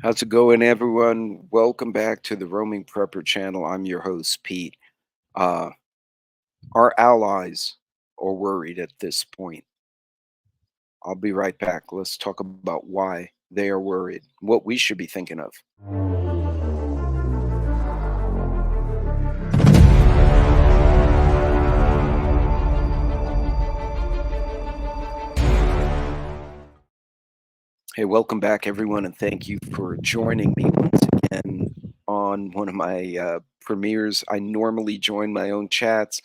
How's it going, everyone? Welcome back to the Roaming Prepper channel. I'm your host, Pete. Uh, our allies are worried at this point. I'll be right back. Let's talk about why they are worried, what we should be thinking of. Hey, welcome back, everyone, and thank you for joining me once again on one of my premieres. I normally join my own chats.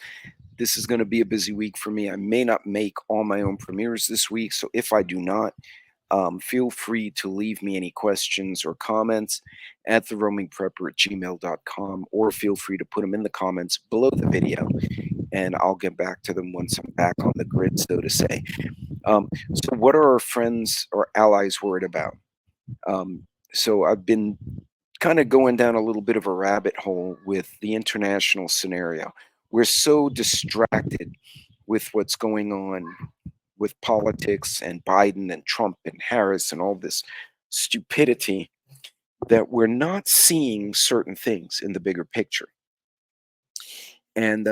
This is going to be a busy week for me. I may not make all my own premieres this week, so if I do not, feel free to leave me any questions or comments at theroamingprepper@gmail.com, or feel free to put them in the comments below the video, and I'll get back to them once I'm back on the grid, so to say. So what are our friends or allies worried about? So I've been kind of going down a little bit of a rabbit hole with the international scenario. We're so distracted with what's going on with politics and Biden and Trump and Harris and all this stupidity that we're not seeing certain things in the bigger picture. And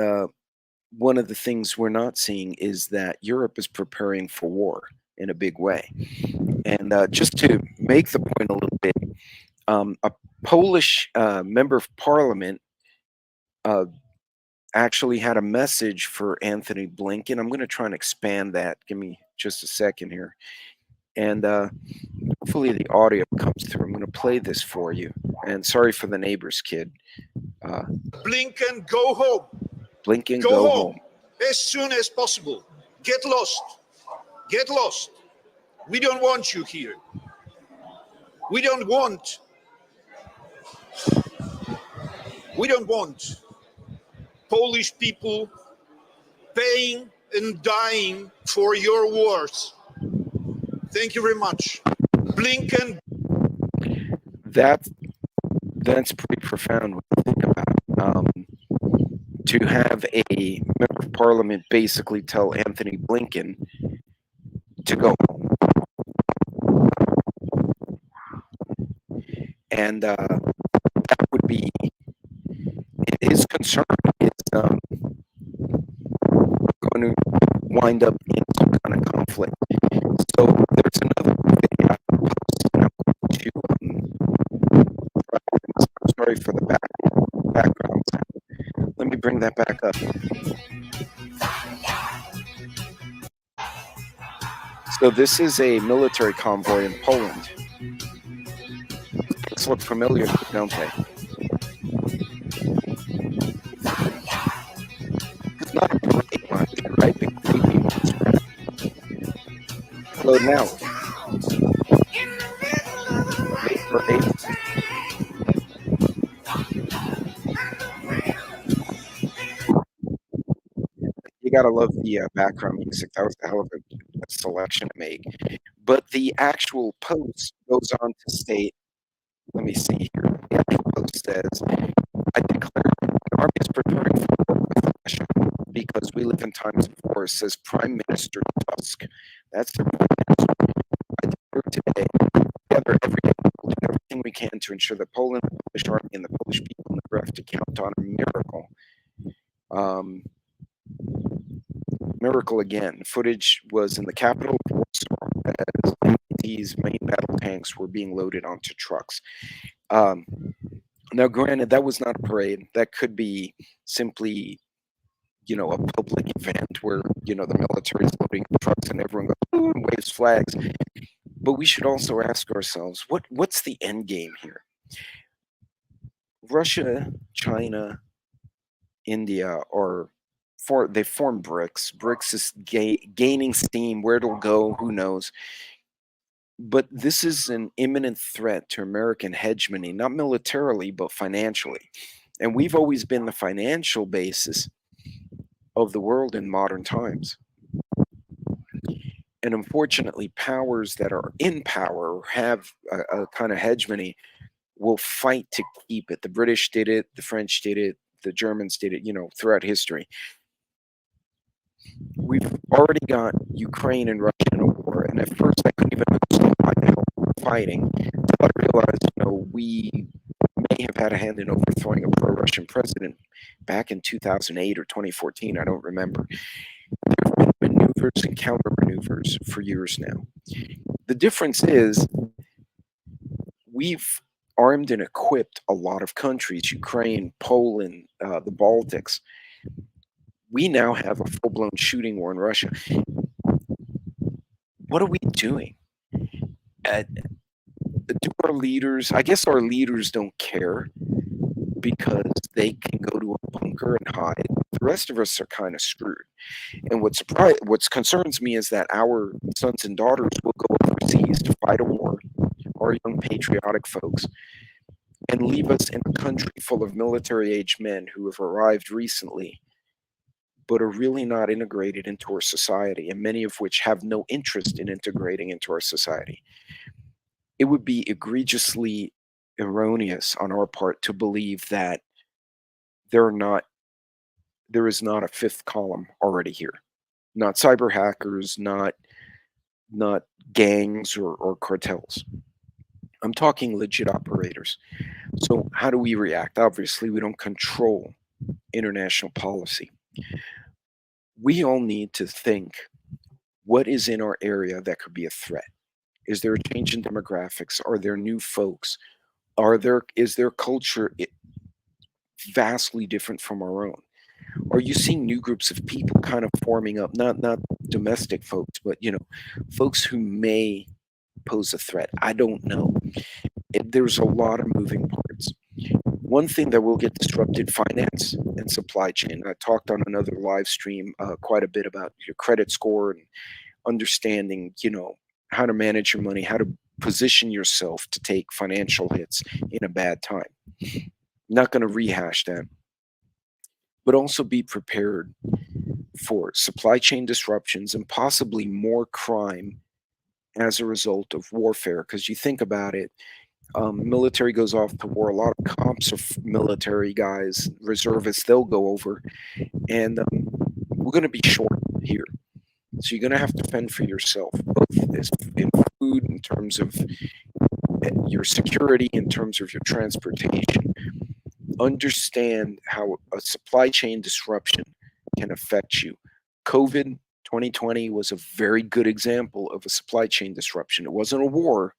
one of the things we're not seeing is that Europe is preparing for war in a big way. And just to make the point a little bit, a Polish member of parliament actually had a message for Anthony Blinken. I'm going to try and expand that. Give me just a second here. And hopefully the audio comes through. I'm going to play this for you. And sorry for the neighbor's kid. Blinken, go home. Blinken, go home. As soon as possible. Get lost. Get lost. We don't want you here. We don't want Polish people paying and dying for your wars. Thank you very much. Blinken. That's pretty profound when you think about it. To have a member of parliament basically tell Anthony Blinken to go home. And that would be his concern is going to wind up in some kind of conflict. So there's another video I posted, and I'm going to I'm sorry for the background sound. Let me bring that back up. So this is a military convoy in Poland. These look familiar, don't they? It's not a parade line, right? Hello now. You gotta love the background music. That was a hell of a selection to make. But the actual post goes on to state, let me see here. The actual post says, I declare the army is preparing for war with Russia because we live in times of war, says Prime Minister Tusk. That's the Prime Minister. I declare today, together every day, we'll do everything we can to ensure that Poland, the Polish army, and the Polish people never have to count on a miracle. Miracle again. Footage was in the capital of Warsaw as MPT's main battle tanks were being loaded onto trucks. Now, granted, that was not a parade. That could be simply, a public event where, the military is loading trucks and everyone goes, ooh, and waves flags. But we should also ask ourselves, what's the end game here? Russia, China, India they form BRICS. BRICS is gaining steam. Where it'll go, who knows? But this is an imminent threat to American hegemony, not militarily, but financially. And we've always been the financial basis of the world in modern times. And unfortunately, powers that are in power or have a kind of hegemony will fight to keep it. The British did it, the French did it, the Germans did it, throughout history. We've already got Ukraine and Russia in a war, and at first I couldn't even understand why the hell we're fighting. I realized, we may have had a hand in overthrowing a pro-Russian president back in 2008 or 2014. I don't remember. There have been maneuvers and counter maneuvers for years now. The difference is we've armed and equipped a lot of countries, Ukraine, Poland, the Baltics. We now have a full-blown shooting war in Russia. What are we doing? Uh, do our leaders, I guess our leaders don't care because they can go to a bunker and hide. The rest of us are kind of screwed. And what concerns me is that our sons and daughters will go overseas to fight a war, our young patriotic folks, and leave us in a country full of military-aged men who have arrived recently but are really not integrated into our society, and many of which have no interest in integrating into our society. It would be egregiously erroneous on our part to believe that there are not there is not a fifth column already here. Not cyber hackers, not gangs or cartels. I'm talking legit operators. So how do we react? Obviously, we don't control international policy. We all need to think, what is in our area that could be a threat? Is there a change in demographics? Are there new folks? Is their culture vastly different from our own? Are you seeing new groups of people kind of forming up? Not domestic folks, but folks who may pose a threat. I don't know. There's a lot of moving parts. One thing that will get disrupted: finance and supply chain. I talked on another live stream quite a bit about your credit score and understanding, how to manage your money, how to position yourself to take financial hits in a bad time. Not going to rehash that, but also be prepared for supply chain disruptions and possibly more crime as a result of warfare. Because you think about it, military goes off to war. A lot of comps of military guys, reservists, they'll go over, and we're going to be short here. So you're going to have to fend for yourself, both in food, in terms of your security, in terms of your transportation. Understand how a supply chain disruption can affect you. COVID 2020 was a very good example of a supply chain disruption. It wasn't a war,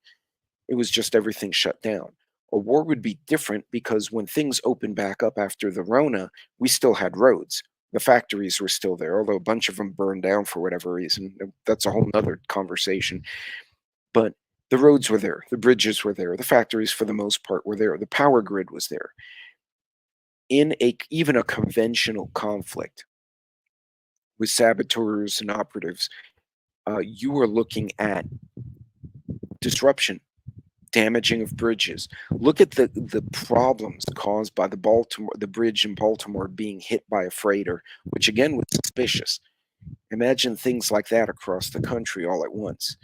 it was just everything shut down. A war would be different because when things opened back up after the Rona, we still had roads. The factories were still there, although a bunch of them burned down for whatever reason. That's a whole nother conversation. But the roads were there, the bridges were there, the factories for the most part were there, the power grid was there. In even a conventional conflict with saboteurs and operatives, you are looking at disruption, damaging of bridges. Look at the problems caused by the bridge in Baltimore being hit by a freighter, which again was suspicious. Imagine things like that across the country all at once.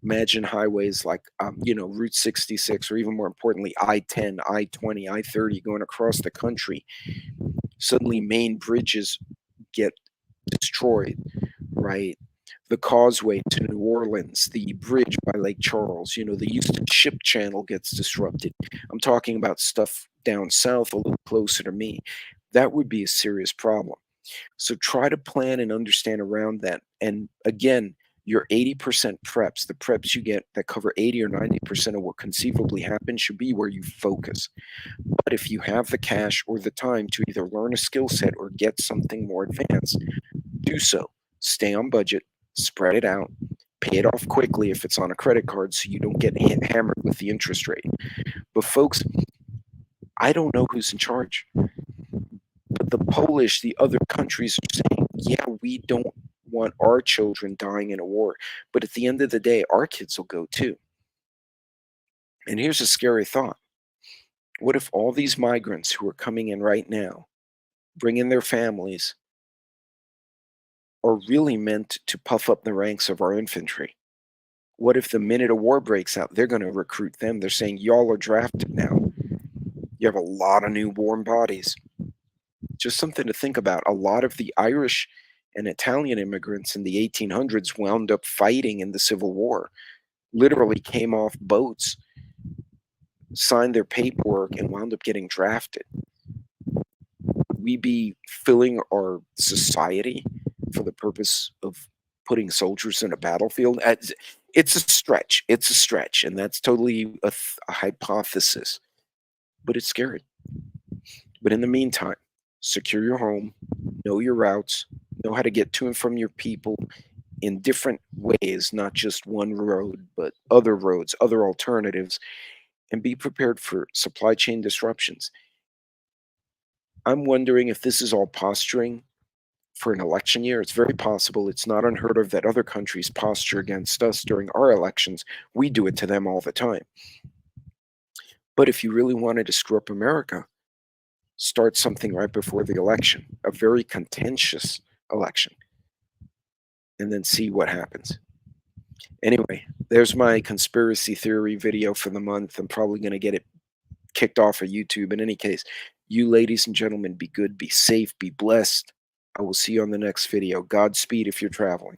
Imagine highways like Route 66, or even more importantly, I-10, I-20, I-30 going across the country. Suddenly, main bridges get destroyed, right? The causeway to New Orleans, the bridge by Lake Charles, the Houston Ship Channel gets disrupted. I'm talking about stuff down south, a little closer to me. That would be a serious problem. So try to plan and understand around that. And again, your 80% preps, the preps you get that cover 80 or 90% of what conceivably happens, should be where you focus. But if you have the cash or the time to either learn a skill set or get something more advanced, do so. Stay on budget, spread it out, pay it off quickly if it's on a credit card so you don't get hammered with the interest rate. But folks, I don't know who's in charge. But the Polish, the other countries are saying, yeah, we don't want our children dying in a war. But at the end of the day, our kids will go too. And here's a scary thought. What if all these migrants who are coming in right now, bringing their families, are really meant to puff up the ranks of our infantry? What if the minute a war breaks out, they're going to recruit them? They're saying, y'all are drafted now. You have a lot of new warm bodies. Just something to think about. A lot of the Irish and Italian immigrants in the 1800s wound up fighting in the Civil War, literally came off boats signed their paperwork and wound up getting drafted, we be filling our society for the purpose of putting soldiers in a battlefield? It's a stretch. It's a stretch, and that's totally a hypothesis, but it's scary. But in the meantime, secure your home, know your routes, know how to get to and from your people in different ways, not just one road, but other roads, other alternatives, and be prepared for supply chain disruptions. I'm wondering if this is all posturing for an election year. It's very possible. It's not unheard of that other countries posture against us during our elections. We do it to them all the time. But if you really wanted to screw up America, start something right before the election, a very contentious election, and then see what happens. Anyway, there's my conspiracy theory video for the month. I'm probably going to get it kicked off of YouTube. In any case, you ladies and gentlemen, be good, be safe, be blessed. I will see you on the next video. Godspeed if you're traveling.